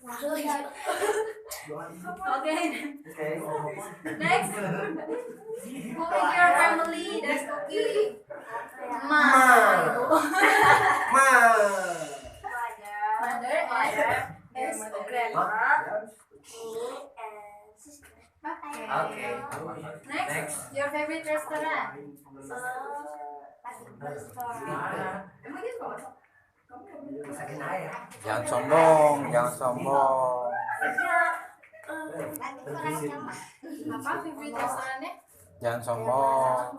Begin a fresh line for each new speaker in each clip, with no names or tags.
Okay. Next. Who in your family that's cooking? Ma. Mother and grandma. Me and sister. Okay. Next. Your favorite restaurant?
Jangan sombong, jangan sombong.
Apa favorite restorannya?
Jangan sombong.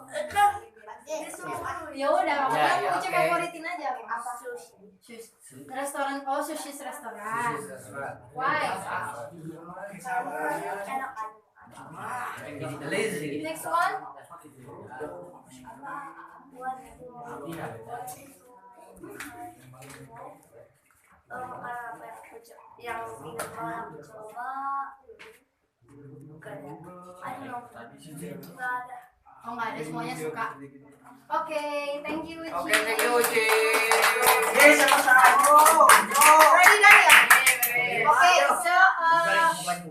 Ya udah,
Ya,
kamu
oke.
favoritin aja apa? Sushi. Restoran, oh sushi's restoran. Why? Next one. Yang tidak pernah aku coba bukan ya? Nggak ada. Oh nggak ada, semuanya suka. Oke, thank you Uci.
Oke, thank you Uci.
Ready done ya? Okay, so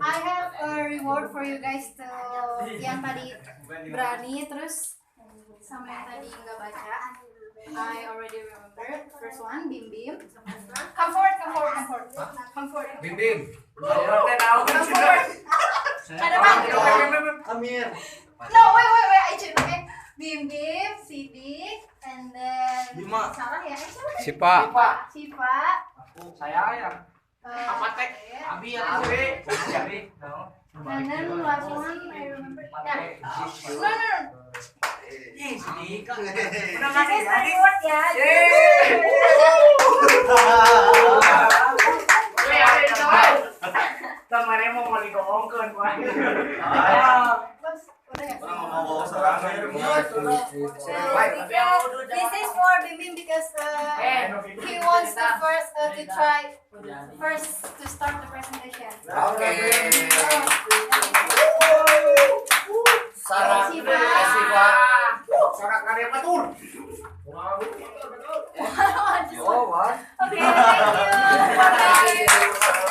I have a reward for you guys to yang tadi berani terus sama yang tadi nggak baca. I already remember. First one, Bim Bim. Come forward.
Bim Bim.
Come forward. Ada bang.
Amir.
No, wait. I check, okay. Bim Bim, Sidik, and then
Bima.
salah ya?
Sipa.
Sipa.
Saya ya.
Apa
teh? Abi ya. Abi.
And then last one, I remember. No.
Ih, sedikit.
Udah ngasih reward ya.
Kemarin mau digongkeun kuah.
Udah ya?
Baik.
This is for Bim Bim because he wants to first to try first to start the presentation.
Oke.
Sarah,
Sipa.
Sorak karya batur.
Okay, thank you. Bye.